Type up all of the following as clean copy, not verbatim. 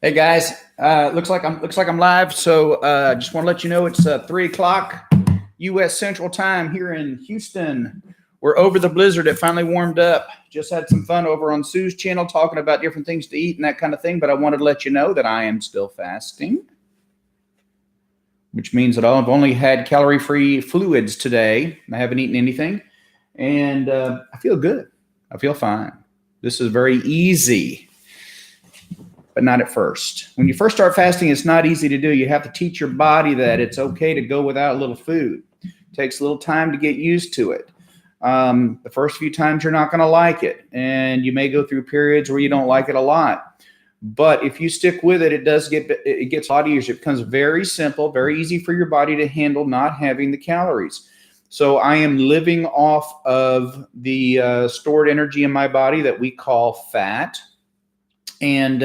Hey guys, looks like I'm live. So just want to let you know it's 3 o'clock U.S. Central Time here in Houston. We're over the blizzard. It finally warmed up. Just had some fun over on Sue's channel talking about different things to eat and that kind of thing. But I wanted to let you know that I am still fasting, which means that I've only had calorie-free fluids today. I haven't eaten anything, and I feel good. I feel fine. This is very easy. But not at first. When you first start fasting, it's not easy to do. You have to teach your body that it's okay to go without a little food. It takes a little time to get used to it. The first few times you're not going to like it, and you may go through periods where you don't like it a lot. But if you stick with it, it gets a lot easier. It becomes very simple, very easy for your body to handle not having the calories. So I am living off of the stored energy in my body that we call fat. And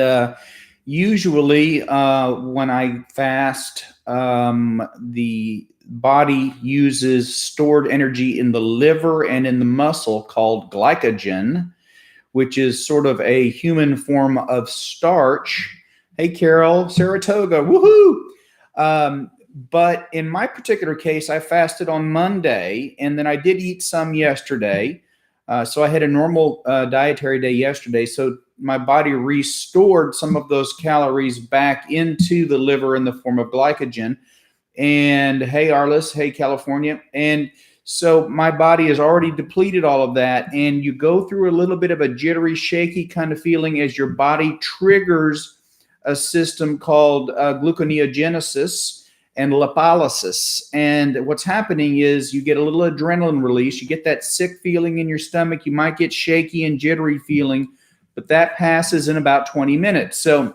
usually when I fast, the body uses stored energy in the liver and in the muscle called glycogen, which is sort of a human form of starch. Hey, Carol, Saratoga, woohoo! But in my particular case, I fasted on Monday, and then I did eat some yesterday. So I had a normal dietary day yesterday. So my body restored some of those calories back into the liver in the form of glycogen. And hey, Arliss, hey, California. And so my body has already depleted all of that. And you go through a little bit of a jittery, shaky kind of feeling as your body triggers a system called gluconeogenesis and lipolysis. And what's happening is you get a little adrenaline release. You get that sick feeling in your stomach. You might get shaky and jittery feeling, but that passes in about 20 minutes. So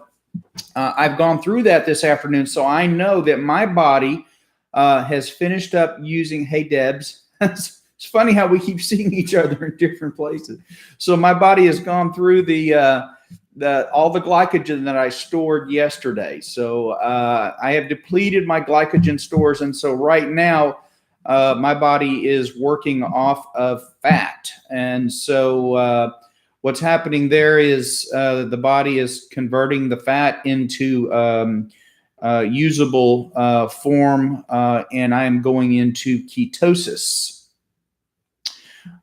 I've gone through that this afternoon. So I know that my body has finished up using, hey, Debs. It's funny how we keep seeing each other in different places. So my body has gone through all the glycogen that I stored yesterday. So I have depleted my glycogen stores. And so right now, my body is working off of fat. And so what's happening there is the body is converting the fat into usable form, and I am going into ketosis.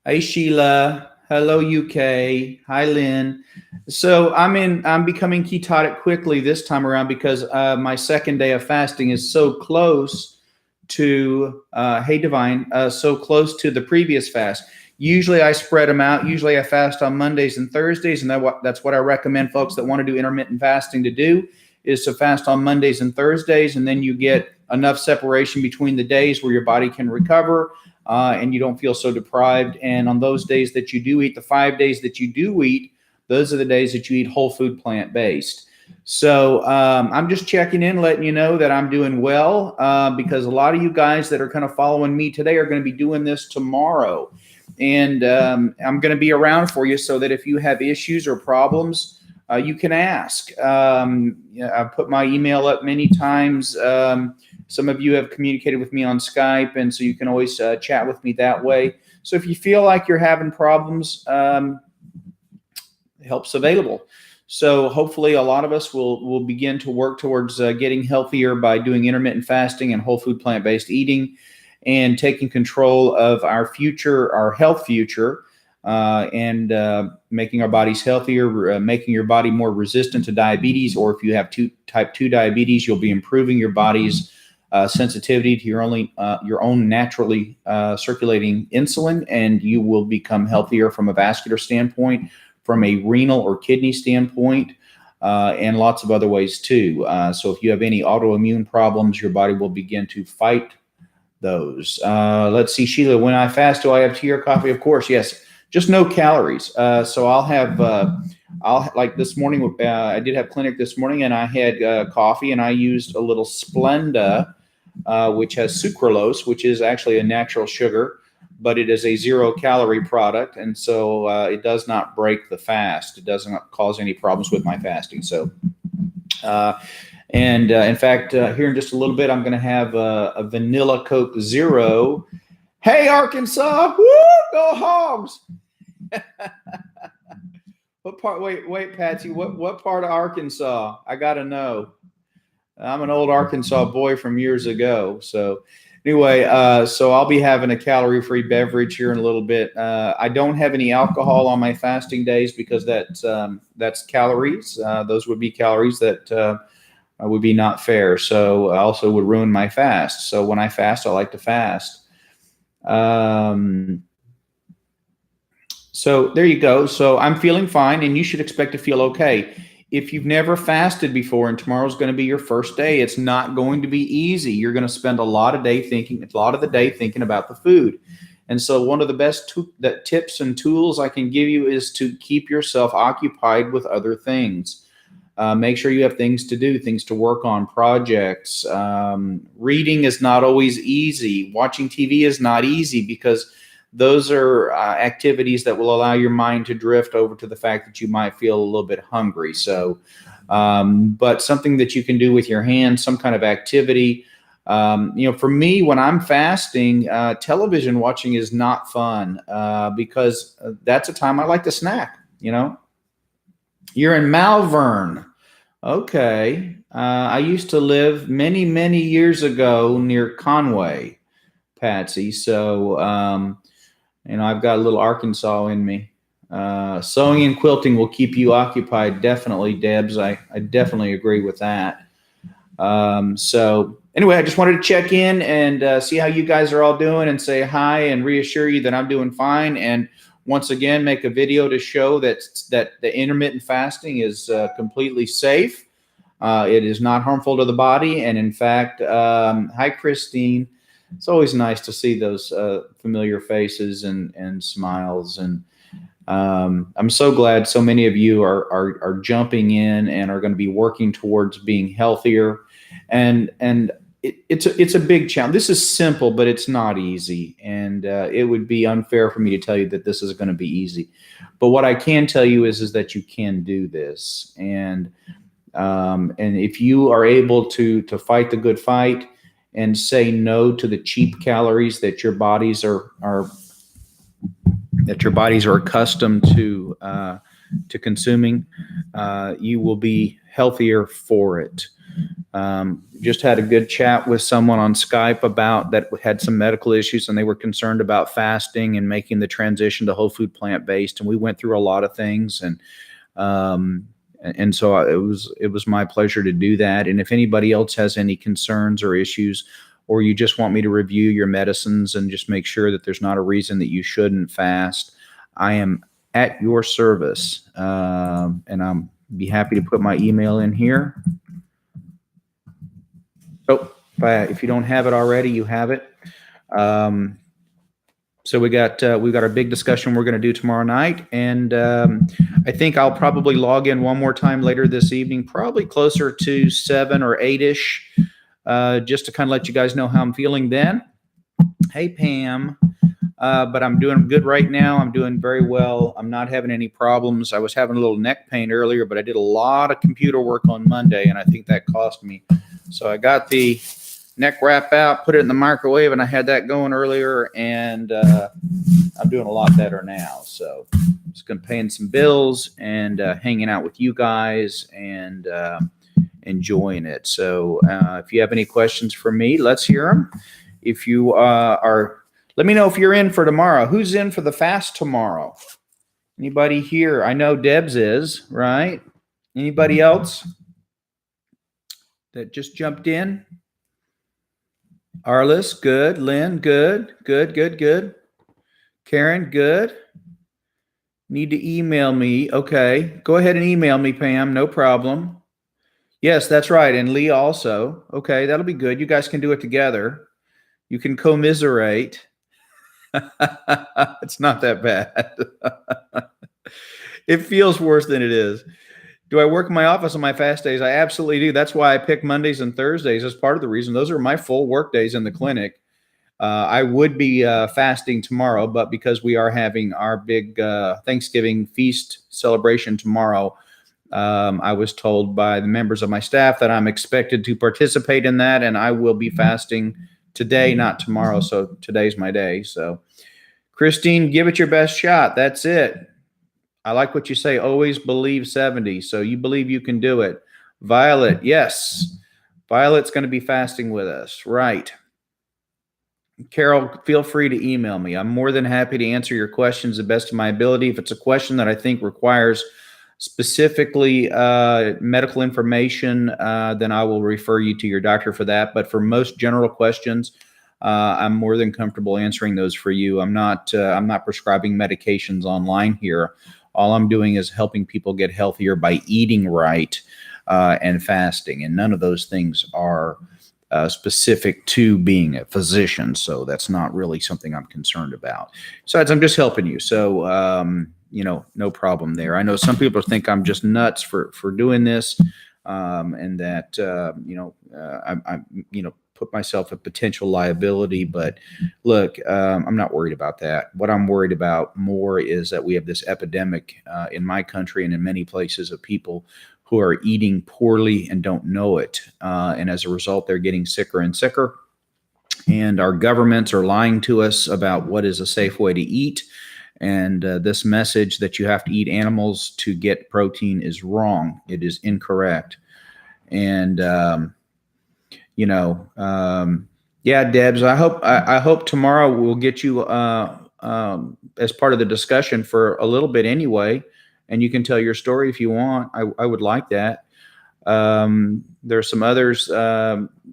Hey, Sheila. Hello, UK. Hi, Lynn. So I'm becoming ketotic quickly this time around because my second day of fasting is so close to, hey, Divine, so close to the previous fast. Usually I spread them out. Usually I fast on Mondays and Thursdays, and that's what I recommend folks that want to do intermittent fasting to do, is to fast on Mondays and Thursdays, and then you get enough separation between the days where your body can recover and you don't feel so deprived. And on those days that you do eat, the 5 days that you do eat, those are the days that you eat whole food plant-based. So I'm just checking in, letting you know that I'm doing well because a lot of you guys that are kind of following me today are going to be doing this tomorrow. And I'm going to be around for you so that if you have issues or problems, you can ask. I've put my email up many times. Some of you have communicated with me on Skype, and so you can always chat with me that way. So if you feel like you're having problems, help's available. So hopefully a lot of us will begin to work towards getting healthier by doing intermittent fasting and whole food plant-based eating and taking control of our future, our health future, and making our bodies healthier, making your body more resistant to diabetes. Or if you have type 2 diabetes, you'll be improving your body's sensitivity to your own naturally circulating insulin, and you will become healthier from a vascular standpoint, from a renal or kidney standpoint, and lots of other ways too. So if you have any autoimmune problems, your body will begin to fight those. Let's see, Sheila, when I fast, do I have tea or coffee? Of course, yes. Just no calories. So I'll have, like this morning, I did have clinic this morning, and I had coffee, and I used a little Splenda, which has sucralose, which is actually a natural sugar, but it is a 0-calorie product, and so it does not break the fast. It doesn't cause any problems with my fasting. So, in fact, here in just a little bit, I'm going to have a vanilla Coke Zero. Hey, Arkansas! Woo! Go Hogs! What part? Wait, Patsy. What part of Arkansas? I got to know. I'm an old Arkansas boy from years ago. So anyway, so I'll be having a calorie-free beverage here in a little bit. I don't have any alcohol on my fasting days because that's calories. Those would be calories that would be not fair. So I also would ruin my fast. So when I fast, I like to fast. So there you go. So I'm feeling fine, and you should expect to feel okay. If you've never fasted before and tomorrow's going to be your first day, it's not going to be easy. You're going to spend a lot of the day thinking about the food. And so one of the best tips and tools I can give you is to keep yourself occupied with other things. Make sure you have things to do, things to work on, projects. Reading is not always easy. Watching TV is not easy because those are activities that will allow your mind to drift over to the fact that you might feel a little bit hungry. So, but something that you can do with your hands, some kind of activity. For me, when I'm fasting, television watching is not fun because that's a time I like to snack. You're in Malvern. Okay. I used to live many, many years ago near Conway, Patsy. So, I've got a little Arkansas in me. Sewing and quilting will keep you occupied. Definitely, Debs. I definitely agree with that. So anyway, I just wanted to check in and see how you guys are all doing and say hi and reassure you that I'm doing fine. And once again, make a video to show that the intermittent fasting is completely safe. It is not harmful to the body. And in fact, hi, Christine. It's always nice to see those familiar faces and smiles. And I'm so glad so many of you are jumping in and are going to be working towards being healthier. And it's a big challenge. This is simple, but it's not easy. And it would be unfair for me to tell you that this is going to be easy. But what I can tell you is that you can do this. And if you are able to fight the good fight and say no to the cheap calories that your bodies are accustomed to consuming, you will be healthier for it. Just had a good chat with someone on Skype about that had some medical issues, and they were concerned about fasting and making the transition to whole food plant-based. And we went through a lot of things, and so it was my pleasure to do that. And if anybody else has any concerns or issues, or you just want me to review your medicines and just make sure that there's not a reason that you shouldn't fast, I am at your service. And I'm be happy to put my email in here. Oh, if you don't have it already, you have it. So we've got our big discussion we're going to do tomorrow night, and I think I'll probably log in one more time later this evening, probably closer to 7 or 8-ish, just to kind of let you guys know how I'm feeling then. Hey, Pam. But I'm doing good right now. I'm doing very well. I'm not having any problems. I was having a little neck pain earlier, but I did a lot of computer work on Monday, and I think that cost me. So I got the neck wrap out, put it in the microwave, and I had that going earlier, and I'm doing a lot better now. So just going to paying some bills and hanging out with you guys and enjoying it. So if you have any questions for me, let's hear them. If you let me know if you're in for tomorrow. Who's in for the fast tomorrow? Anybody here? I know Debs is, right? Anybody else that just jumped in? Arliss, good. Lynn, good. Good. Karen, good. Need to email me. Okay. Go ahead and email me, Pam. No problem. Yes, that's right. And Lee also. Okay, that'll be good. You guys can do it together. You can commiserate. It's not that bad. It feels worse than it is. Do I work in my office on my fast days? I absolutely do. That's why I pick Mondays and Thursdays as part of the reason. Those are my full work days in the clinic. I would be fasting tomorrow, but because we are having our big Thanksgiving feast celebration tomorrow, I was told by the members of my staff that I'm expected to participate in that, and I will be fasting today, not tomorrow. So today's my day. So Christine, give it your best shot. That's it. I like what you say. Always believe 70. So you believe you can do it. Violet, yes. Violet's going to be fasting with us. Right. Carol, feel free to email me. I'm more than happy to answer your questions the best of my ability. If it's a question that I think requires specifically medical information, then I will refer you to your doctor for that. But for most general questions, I'm more than comfortable answering those for you. I'm not prescribing medications online here. All I'm doing is helping people get healthier by eating right and fasting. And none of those things are specific to being a physician. So that's not really something I'm concerned about. Besides, I'm just helping you. So, no problem there. I know some people think I'm just nuts for doing this, and that, I put myself at potential liability. But look, I'm not worried about that. What I'm worried about more is that we have this epidemic in my country and in many places of people who are eating poorly and don't know it. And as a result, they're getting sicker and sicker. And our governments are lying to us about what is a safe way to eat. And this message that you have to eat animals to get protein is wrong. It is incorrect. And, yeah, Debs, I hope tomorrow we'll get you as part of the discussion for a little bit anyway. And you can tell your story if you want. I would like that. There's some others.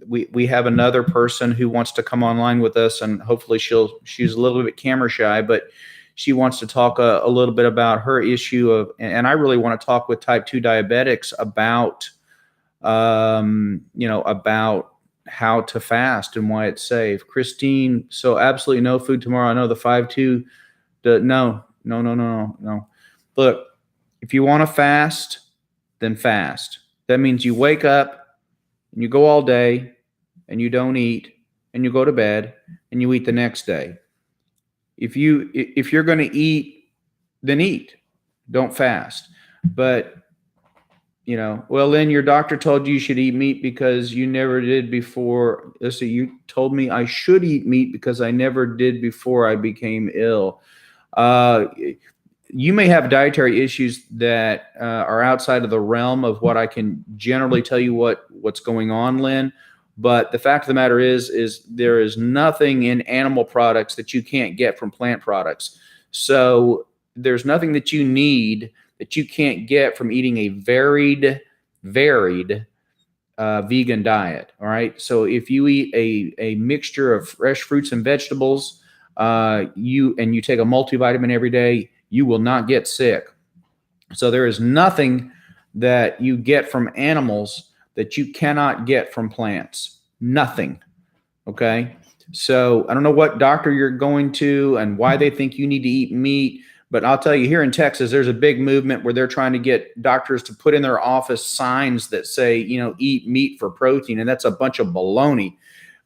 We have another person who wants to come online with us, and hopefully she's a little bit camera shy, but she wants to talk a little bit about her issue of, and I really want to talk with type 2 diabetics about, about how to fast and why it's safe. Christine, so absolutely no food tomorrow. I know the 5-2. No. Look, if you want to fast, then fast. That means you wake up and you go all day and you don't eat and you go to bed and you eat the next day. If you're going to eat, then eat. Don't fast. But, then your doctor told you should eat meat because you never did before. Listen, you told me I should eat meat because I never did before I became ill. You may have dietary issues that are outside of the realm of what I can generally tell you what's going on, Lynn. But the fact of the matter is there is nothing in animal products that you can't get from plant products. So there's nothing that you need that you can't get from eating a varied vegan diet. All right. So if you eat a mixture of fresh fruits and vegetables, you take a multivitamin every day, you will not get sick. So there is nothing that you get from animals that you cannot get from plants. Nothing. Okay. So I don't know what doctor you're going to and why they think you need to eat meat, but I'll tell you, here in Texas, there's a big movement where they're trying to get doctors to put in their office signs that say, eat meat for protein. And that's a bunch of baloney.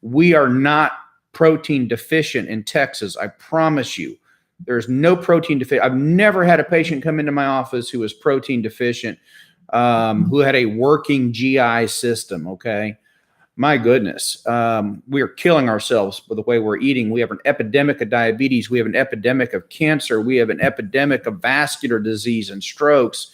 We are not protein deficient in Texas. I promise you. There's no protein deficient. I've never had a patient come into my office who was protein deficient, who had a working GI system. Okay. My goodness. We are killing ourselves with the way we're eating. We have an epidemic of diabetes. We have an epidemic of cancer. We have an epidemic of vascular disease and strokes.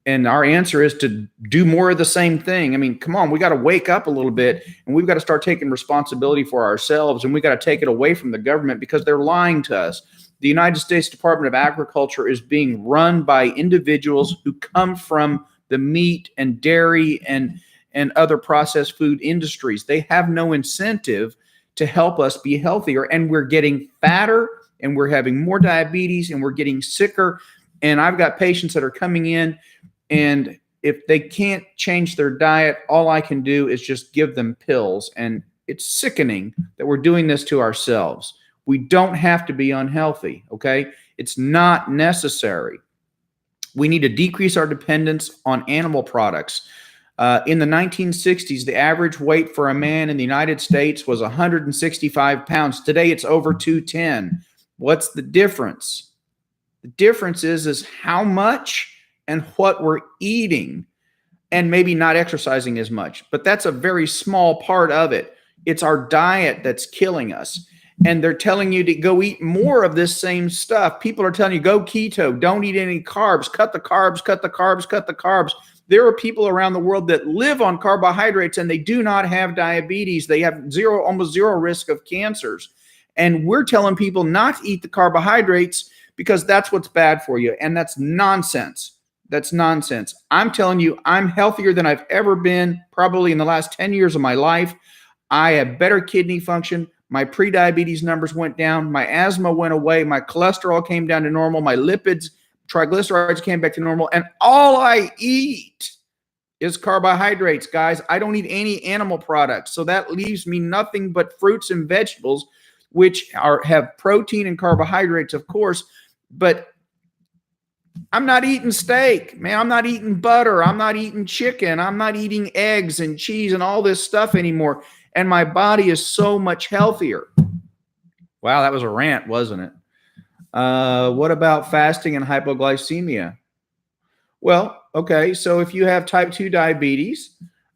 And our answer is to do more of the same thing. I mean, come on, we got to wake up a little bit, and we've got to start taking responsibility for ourselves, and we got to take it away from the government because they're lying to us. The United States Department of Agriculture is being run by individuals who come from the meat and dairy and other processed food industries. They have no incentive to help us be healthier, and we're getting fatter, and we're having more diabetes, and we're getting sicker. And I've got patients that are coming in, and if they can't change their diet, all I can do is just give them pills. And it's sickening that we're doing this to ourselves. We don't have to be unhealthy, okay? It's not necessary. We need to decrease our dependence on animal products. In the 1960s, the average weight for a man in the United States was 165 pounds. Today, it's over 210. What's the difference? The difference is how much and what we're eating, and maybe not exercising as much. But that's a very small part of it. It's our diet that's killing us. and they're telling you to go eat more of this same stuff. People are telling you, go keto, don't eat any carbs, cut the carbs, cut the carbs, cut the carbs. There are people around the world that live on carbohydrates and they do not have diabetes. They have almost zero risk of cancers. And we're telling people not to eat the carbohydrates because that's what's bad for you. And that's nonsense. That's nonsense. I'm telling you, I'm healthier than I've ever been, probably in the last 10 years of my life. I have better kidney function. My prediabetes numbers went down. My asthma went away. My cholesterol came down to normal. My lipids, triglycerides came back to normal. And all I eat is carbohydrates, guys. I don't eat any animal products. So that leaves me nothing but fruits and vegetables, which have protein and carbohydrates, of course. But I'm not eating steak, man. I'm not eating butter. I'm not eating chicken. I'm not eating eggs and cheese and all this stuff anymore. And my body is so much healthier. Wow, that was a rant, wasn't it? What about fasting and hypoglycemia? Well, okay, so if you have type 2 diabetes,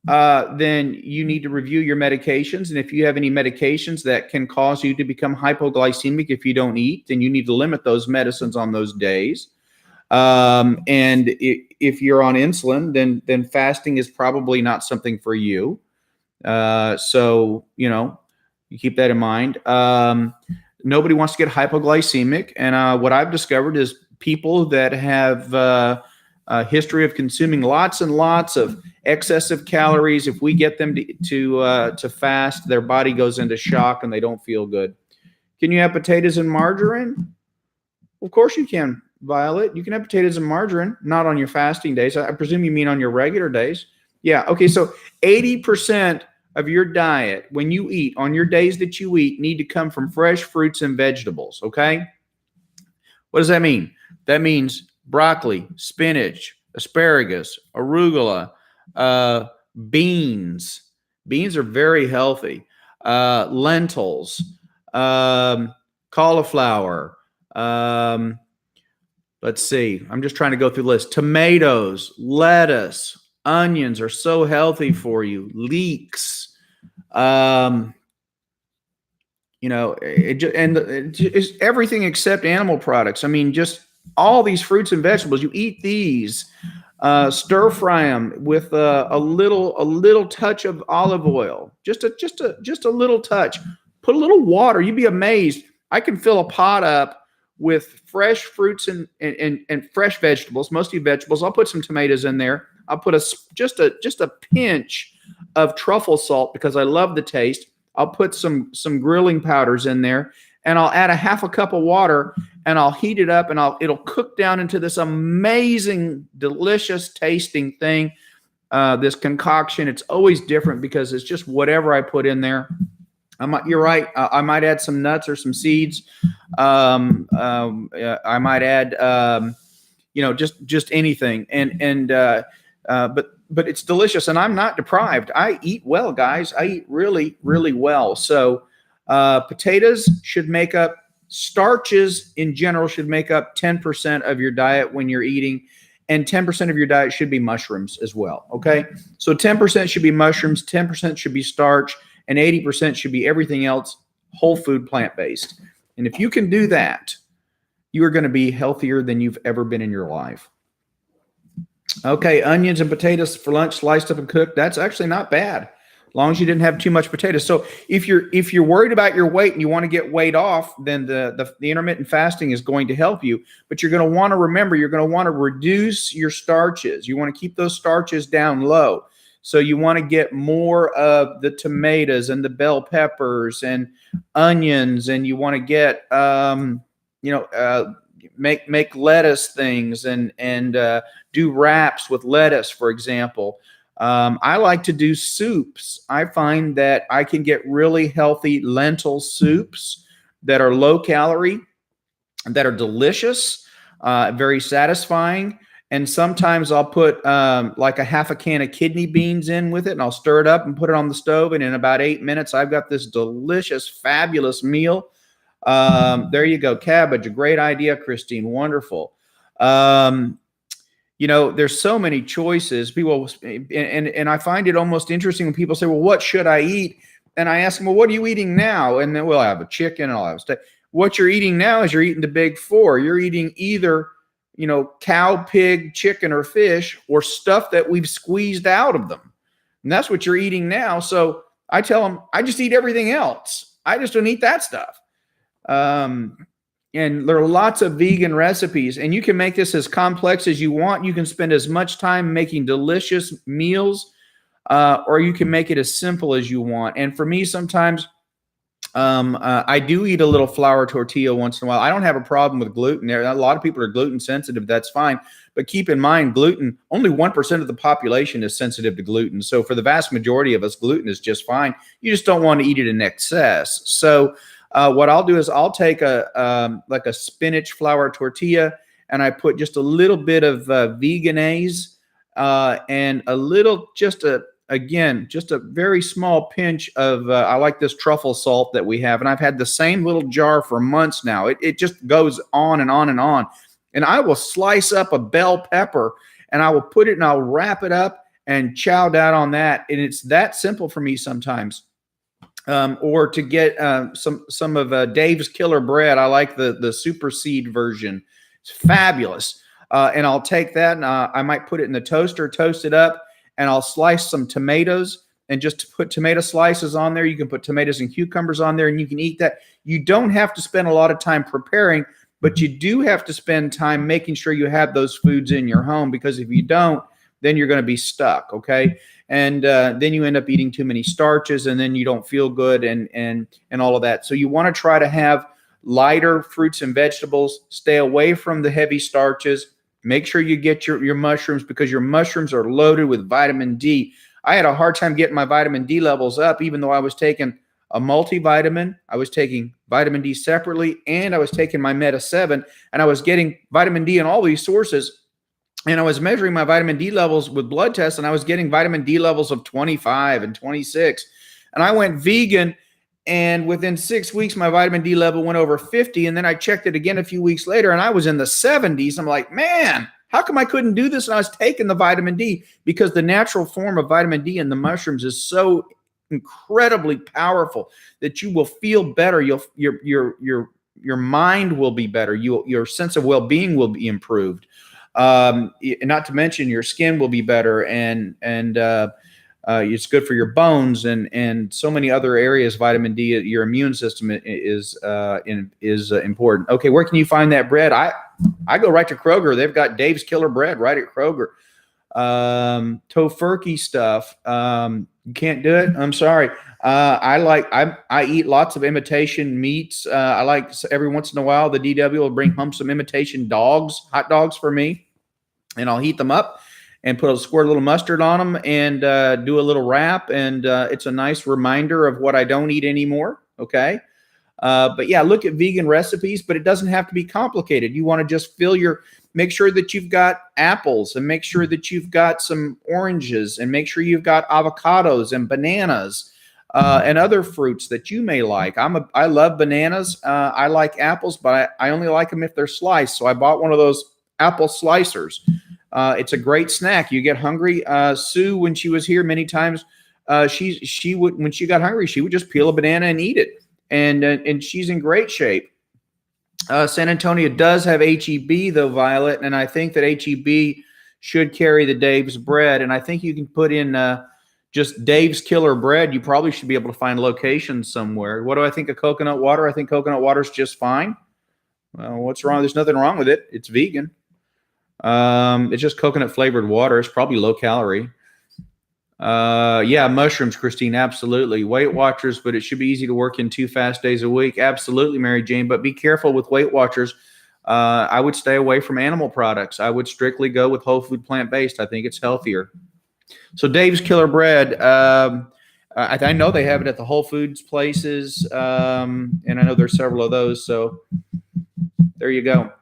then you need to review your medications. And if you have any medications that can cause you to become hypoglycemic if you don't eat, then you need to limit those medicines on those days. And if you're on insulin, then fasting is probably not something for you. So, you keep that in mind. Nobody wants to get hypoglycemic. And what I've discovered is people that have a history of consuming lots and lots of excessive calories, if we get them to fast, their body goes into shock and they don't feel good. Can you have potatoes and margarine? Of course you can, Violet. You can have potatoes and margarine, not on your fasting days. I presume you mean on your regular days. Yeah. Okay. So 80% of your diet, when you eat, on your days that you eat, need to come from fresh fruits and vegetables. Okay. What does that mean? That means broccoli, spinach, asparagus, arugula, beans. Beans are very healthy. Lentils, cauliflower. Let's see. I'm just trying to go through the list. Tomatoes, lettuce, onions are so healthy for you. Leeks, it's everything except animal products. I mean, just all these fruits and vegetables. You eat these, stir fry them with a little touch of olive oil. Just a little touch. Put a little water. You'd be amazed. I can fill a pot up with fresh fruits and fresh vegetables, mostly vegetables. I'll put some tomatoes in there. I'll put just a pinch of truffle salt because I love the taste. I'll put some grilling powders in there, and I'll add a half a cup of water, and I'll heat it up, and it'll cook down into this amazing, delicious tasting thing. This concoction, it's always different because it's just whatever I put in there. You're right. I might add some nuts or some seeds. I might add, just anything. But it's delicious, and I'm not deprived. I eat well, guys. I eat really, really well. So potatoes should make up, starches in general should make up 10% of your diet when you're eating, and 10% of your diet should be mushrooms as well. Okay, so 10% should be mushrooms, 10% should be starch, and 80% should be everything else, whole food, plant-based. And if you can do that, you are going to be healthier than you've ever been in your life. Okay, onions and potatoes for lunch, sliced up and cooked. That's actually not bad, as long as you didn't have too much potatoes. So if you're worried about your weight and you want to get weight off, then the intermittent fasting is going to help you. But you're going to want to remember, you're going to want to reduce your starches. You want to keep those starches down low. So you want to get more of the tomatoes and the bell peppers and onions, and you want to get make lettuce things and do wraps with lettuce, for example. I like to do soups. I find that I can get really healthy lentil soups that are low calorie, that are delicious, very satisfying. And sometimes I'll put like a half a can of kidney beans in with it, and I'll stir it up and put it on the stove. And in about 8 minutes, I've got this delicious, fabulous meal. There you go. Cabbage, a great idea, Christine. Wonderful. There's so many choices. People, and I find it almost interesting when people say, well, what should I eat? And I ask them, well, what are you eating now? And then, well, I have a chicken and I'll have a steak. What you're eating now is you're eating the big four. You're eating either, cow, pig, chicken, or fish, or stuff that we've squeezed out of them. And that's what you're eating now. So I tell them, I just eat everything else. I just don't eat that stuff. And there are lots of vegan recipes, and you can make this as complex as you want. You can spend as much time making delicious meals, or you can make it as simple as you want. And for me, sometimes I do eat a little flour tortilla once in a while. I don't have a problem with gluten. A lot of people are gluten sensitive. That's fine. But keep in mind, gluten, only 1% of the population is sensitive to gluten. So for the vast majority of us, gluten is just fine. You just don't want to eat it in excess. So what I'll do is I'll take like a spinach flour tortilla, and I put just a little bit of veganese and a little, just a very small pinch of, I like this truffle salt that we have. And I've had the same little jar for months now. It just goes on and on and on. And I will slice up a bell pepper, and I will put it, and I'll wrap it up and chow down on that. And it's that simple for me sometimes. Or to get some of Dave's Killer Bread. I like the super seed version. It's fabulous. And I'll take that, and I might put it in the toaster, toast it up, and I'll slice some tomatoes, and just put tomato slices on there. You can put tomatoes and cucumbers on there, and you can eat that. You don't have to spend a lot of time preparing, but you do have to spend time making sure you have those foods in your home, because if you don't, then you're going to be stuck, okay? And then you end up eating too many starches, and then you don't feel good and all of that. So you want to try to have lighter fruits and vegetables. Stay away from the heavy starches. Make sure you get your mushrooms, because your mushrooms are loaded with vitamin D. I had a hard time getting my vitamin D levels up, even though I was taking a multivitamin. I was taking vitamin D separately, and I was taking my Meta 7, and I was getting vitamin D in all these sources. And I was measuring my vitamin D levels with blood tests, and I was getting vitamin D levels of 25 and 26. And I went vegan, and within 6 weeks, my vitamin D level went over 50. And then I checked it again a few weeks later, and I was in the 70s. I'm like, man, how come I couldn't do this? And I was taking the vitamin D, because the natural form of vitamin D in the mushrooms is so incredibly powerful that you will feel better. Your mind will be better. Your sense of well-being will be improved. Not to mention your skin will be better, and it's good for your bones and so many other areas. Vitamin D, your immune system is important. Okay, where can you find that bread? I go right to Kroger. They've got Dave's Killer Bread right at Kroger. Tofurkey stuff. You can't do it. I'm sorry. I eat lots of imitation meats. I like, every once in a while, the DW will bring home some imitation hot dogs for me, and I'll heat them up and squirt a little mustard on them, and do a little wrap. And it's a nice reminder of what I don't eat anymore. Okay. But yeah, look at vegan recipes, but it doesn't have to be complicated. You want to just make sure that you've got apples, and make sure that you've got some oranges, and make sure you've got avocados and bananas, and other fruits that you may like. I love bananas. I like apples, but I only like them if they're sliced. So I bought one of those apple slicers. It's a great snack. You get hungry. Sue, when she was here many times, she would, when she got hungry, she would just peel a banana and eat it. And she's in great shape. San Antonio does have HEB though, Violet, and I think that HEB should carry the Dave's bread. And I think you can put in just Dave's Killer Bread. You probably should be able to find locations somewhere. What do I think of coconut water? I think coconut water is just fine. Well, what's wrong? There's nothing wrong with it. It's vegan. It's just coconut flavored water. It's probably low calorie. Yeah, mushrooms, Christine, absolutely. Weight Watchers, but it should be easy to work in 2 fast days a week. Absolutely, Mary Jane, but be careful with Weight Watchers. I would stay away from animal products. I would strictly go with whole food plant-based. I think it's healthier. So Dave's Killer Bread, I know they have it at the Whole Foods places, and I know there's several of those, so there you go.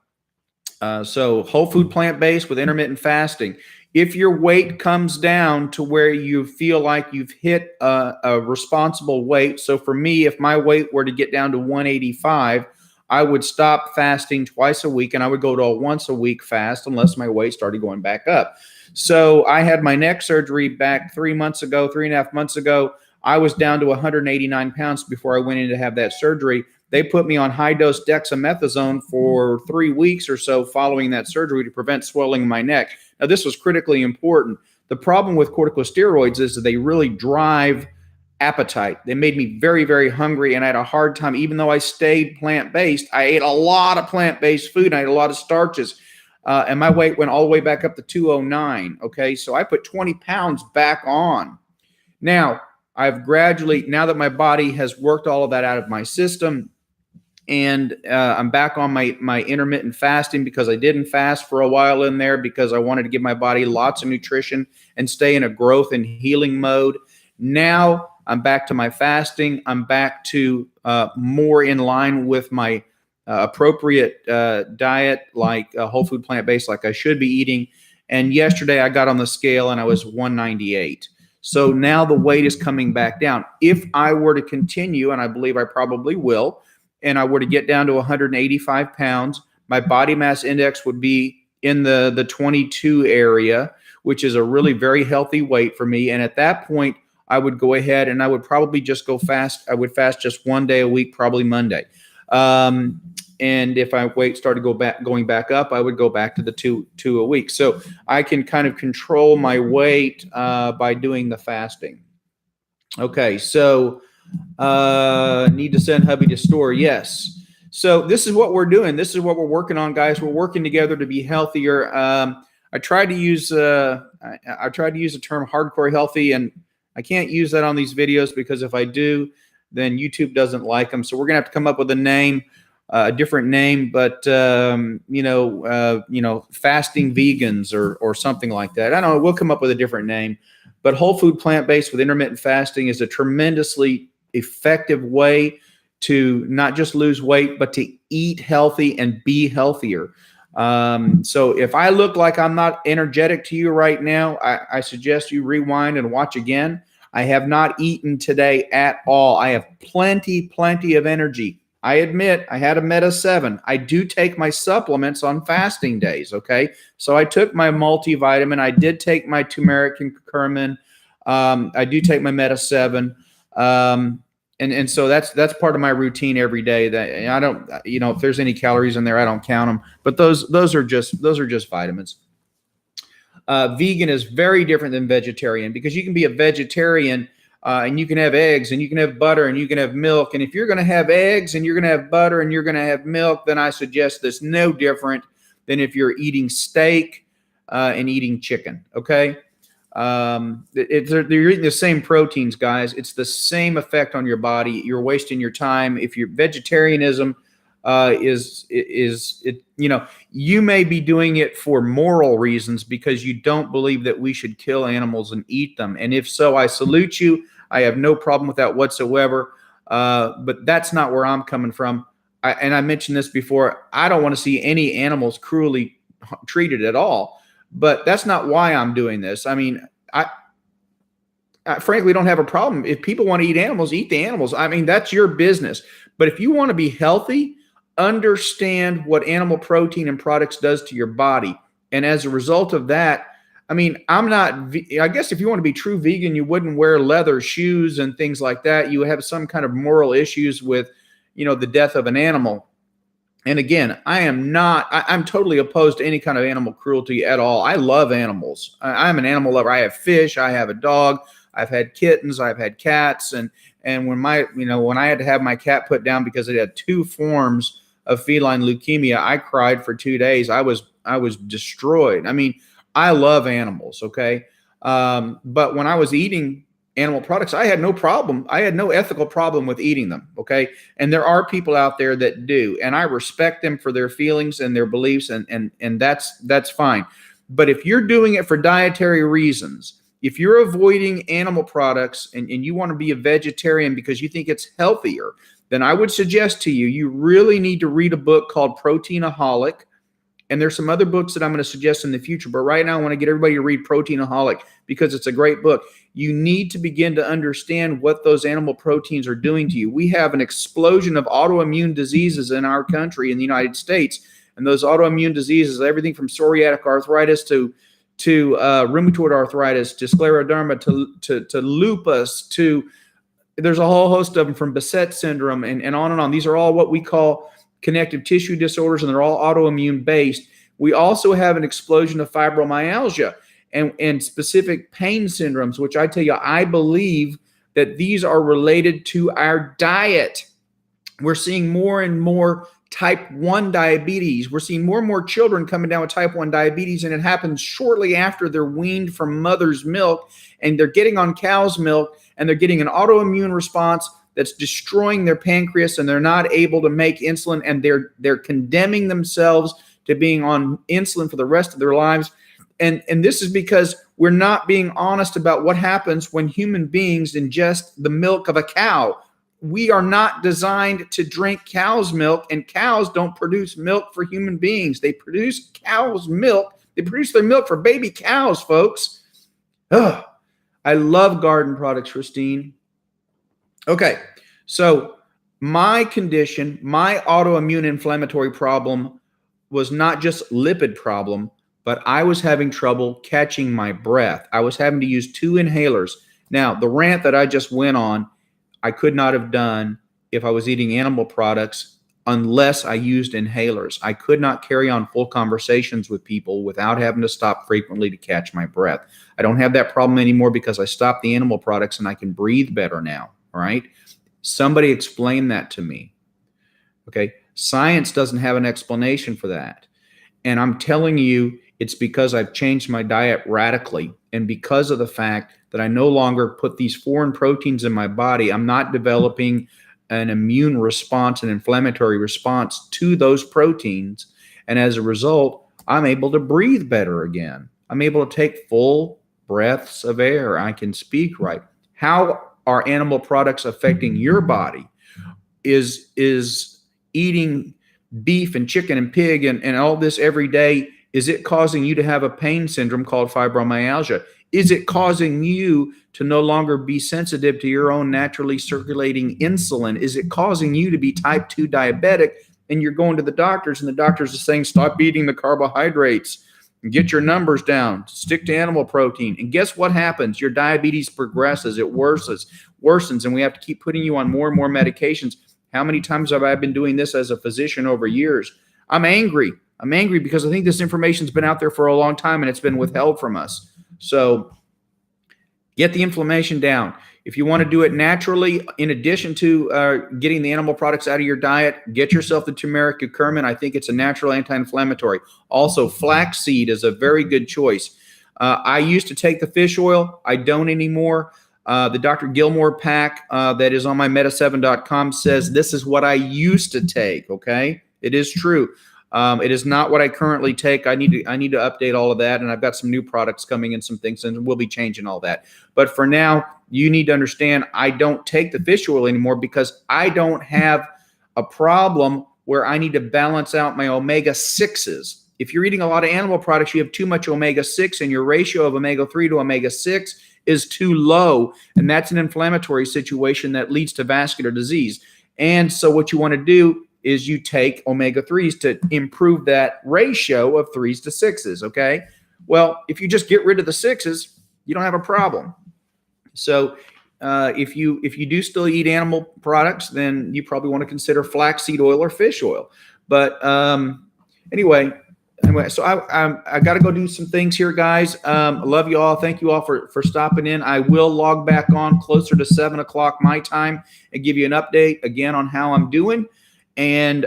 So whole food plant-based with intermittent fasting. If your weight comes down to where you feel like you've hit a responsible weight, so for me, if my weight were to get down to 185, I would stop fasting twice a week, and I would go to a once a week fast unless my weight started going back up. So I had my neck surgery back 3.5 months ago. I was down to 189 pounds before I went in to have that surgery. They put me on high-dose dexamethasone for 3 weeks or so following that surgery to prevent swelling in my neck. Now, this was critically important. The problem with corticosteroids is that they really drive appetite. They made me very, very hungry, and I had a hard time. Even though I stayed plant-based, I ate a lot of plant-based food. I ate a lot of starches, and my weight went all the way back up to 209. Okay, so I put 20 pounds back on. Now, I've gradually, now that my body has worked all of that out of my system, and I'm back on my intermittent fasting because I didn't fast for a while in there because I wanted to give my body lots of nutrition and stay in a growth and healing mode. Now I'm back to my fasting. I'm back to more in line with my appropriate diet, like whole food plant-based, like I should be eating. And yesterday I got on the scale and I was 198. So now the weight is coming back down. If I were to continue, and I believe I probably will, and I were to get down to 185 pounds, my body mass index would be in the 22 area, which is a really very healthy weight for me. And at that point, I would go ahead and I would probably just go fast. I would fast just 1 day a week, probably Monday. And if my weight started going back up, I would go back to the two a week. So I can kind of control my weight by doing the fasting. Okay, so need to send hubby to store. Yes. So this is what we're doing. This is what we're working on, guys. We're working together to be healthier. I tried to use the term hardcore healthy, and I can't use that on these videos because if I do, then YouTube doesn't like them. So we're gonna have to come up with a name, a different name, but fasting vegans or something like that. I don't know. We'll come up with a different name. But whole food plant-based with intermittent fasting is a tremendously effective way to not just lose weight, but to eat healthy and be healthier. So if I look like I'm not energetic to you right now, I suggest you rewind and watch again. I have not eaten today at all. I have plenty of energy. I admit I had a Meta 7. I do take my supplements on fasting days, okay? So I took my multivitamin. I did take my turmeric and curcumin. I do take my Meta 7. And so that's part of my routine every day. That I don't, if there's any calories in there, I don't count them. But those are just vitamins. Vegan is very different than vegetarian because you can be a vegetarian and you can have eggs and you can have butter and you can have milk. And if you're going to have eggs and you're going to have butter and you're going to have milk, then I suggest that's no different than if you're eating steak and eating chicken. Okay. You're eating the same proteins, guys. It's the same effect on your body. You're wasting your time. If your vegetarianism you may be doing it for moral reasons because you don't believe that we should kill animals and eat them. And if so, I salute you. I have no problem with that whatsoever. But that's not where I'm coming from. And I mentioned this before. I don't want to see any animals cruelly treated at all. But that's not why I'm doing this. I mean, I frankly don't have a problem. If people want to eat animals, eat the animals. I mean, that's your business. But if you want to be healthy, understand what animal protein and products does to your body. And as a result of that, I mean, I guess if you want to be true vegan, you wouldn't wear leather shoes and things like that. You have some kind of moral issues with, the death of an animal. And again, I'm totally opposed to any kind of animal cruelty at all. I love animals. I'm an animal lover. I have fish. I have a dog. I've had kittens. I've had cats. And when when I had to have my cat put down because it had 2 forms of feline leukemia, I cried for 2 days. I was destroyed. I mean, I love animals. Okay. But when I was eating animal products, I had no problem. I had no ethical problem with eating them. Okay. And there are people out there that do, and I respect them for their feelings and their beliefs. And that's fine. But if you're doing it for dietary reasons, if you're avoiding animal products and you want to be a vegetarian because you think it's healthier, then I would suggest to you really need to read a book called Proteinaholic. And there's some other books that I'm going to suggest in the future. But right now, I want to get everybody to read Proteinaholic because it's a great book. You need to begin to understand what those animal proteins are doing to you. We have an explosion of autoimmune diseases in our country, in the United States. And those autoimmune diseases, everything from psoriatic arthritis to rheumatoid arthritis, to scleroderma, to lupus, to there's a whole host of them, from Beset syndrome and on and on. These are all what we call connective tissue disorders, and they're all autoimmune based. We also have an explosion of fibromyalgia and specific pain syndromes, which I tell you, I believe that these are related to our diet. We're seeing more and more type 1 diabetes. We're seeing more and more children coming down with type 1 diabetes, and it happens shortly after they're weaned from mother's milk, and they're getting on cow's milk, and they're getting an autoimmune response that's destroying their pancreas, and they're not able to make insulin, and they're condemning themselves to being on insulin for the rest of their lives. And this is because we're not being honest about what happens when human beings ingest the milk of a cow. We are not designed to drink cow's milk, and cows don't produce milk for human beings. They produce cow's milk. They produce their milk for baby cows, folks. Ugh. I love garden products, Christine. Okay, so my condition, my autoimmune inflammatory problem was not just lipid problem, but I was having trouble catching my breath. I was having to use 2 inhalers. Now, the rant that I just went on, I could not have done if I was eating animal products unless I used inhalers. I could not carry on full conversations with people without having to stop frequently to catch my breath. I don't have that problem anymore because I stopped the animal products and I can breathe better now, all right? Somebody explain that to me, okay? Science doesn't have an explanation for that. And I'm telling you, it's because I've changed my diet radically, and because of the fact that I no longer put these foreign proteins in my body, I'm not developing an immune response, an inflammatory response to those proteins. And as a result, I'm able to breathe better again. I'm able to take full breaths of air. I can speak right. How are animal products affecting your body? Is eating beef and chicken and pig and all this every day, is it causing you to have a pain syndrome called fibromyalgia? Is it causing you to no longer be sensitive to your own naturally circulating insulin? Is it causing you to be type 2 diabetic, and you're going to the doctors and the doctors are saying, stop eating the carbohydrates, get your numbers down, stick to animal protein. And guess what happens? Your diabetes progresses, it worsens, and we have to keep putting you on more and more medications. How many times have I been doing this as a physician over years? I'm angry. I'm angry because I think this information's been out there for a long time and it's been withheld from us. So get the inflammation down. If you want to do it naturally, in addition to getting the animal products out of your diet, get yourself the turmeric curcumin. I think it's a natural anti-inflammatory. Also, flaxseed is a very good choice. I used to take the fish oil. I don't anymore. The Dr. Gilmore pack that is on my meta7.com says this is what I used to take, okay? It is true. It is not what I currently take. I need to update all of that, and I've got some new products coming in, some things, and we'll be changing all that. But for now, you need to understand I don't take the fish oil anymore because I don't have a problem where I need to balance out my omega-6s. If you're eating a lot of animal products, you have too much omega-6, and your ratio of omega-3 to omega-6 is too low, and that's an inflammatory situation that leads to vascular disease. And so what you want to do is you take omega-3s to improve that ratio of 3s to 6s, okay? Well, if you just get rid of the 6s, you don't have a problem. So if you do still eat animal products, then you probably want to consider flaxseed oil or fish oil. But anyway, so I got to go do some things here, guys. I love you all. Thank you all for stopping in. I will log back on closer to 7 o'clock my time and give you an update again on how I'm doing. And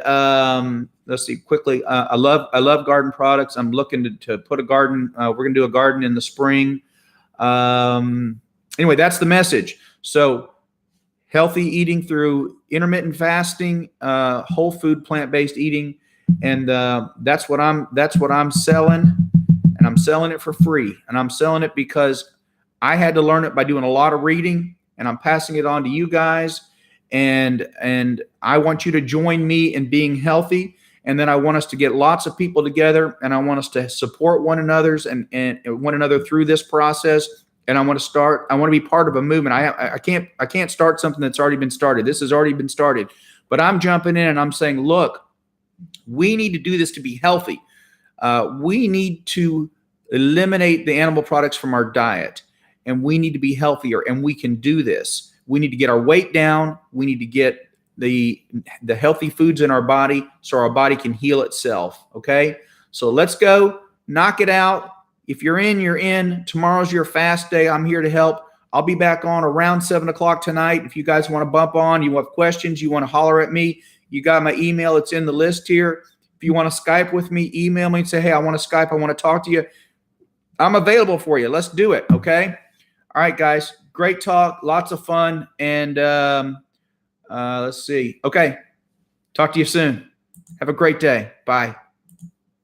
let's see quickly. I love garden products. I'm looking to put a garden. We're going to do a garden in the spring. Anyway, that's the message. So healthy eating through intermittent fasting, whole food, plant-based eating. And that's what I'm selling, and I'm selling it for free. And I'm selling it because I had to learn it by doing a lot of reading, and I'm passing it on to you guys. And I want you to join me in being healthy. And then I want us to get lots of people together, and I want us to support one another and one another through this process. And I want to be part of a movement. I can't start something that's already been started. This has already been started, but I'm jumping in and I'm saying, look, we need to do this to be healthy. We need to eliminate the animal products from our diet, and we need to be healthier, and we can do this. We need to get our weight down. We need to get the healthy foods in our body so our body can heal itself. Okay. So let's go knock it out. If you're in, you're in. Tomorrow's your fast day. I'm here to help. I'll be back on around 7 o'clock tonight. If you guys want to bump on, you have questions, you want to holler at me, you got my email. It's in the list here. If you want to Skype with me, email me and say, hey, I want to Skype. I want to talk to you. I'm available for you. Let's do it. Okay. All right, guys. Great talk. Lots of fun. And let's see. Okay. Talk to you soon. Have a great day. Bye.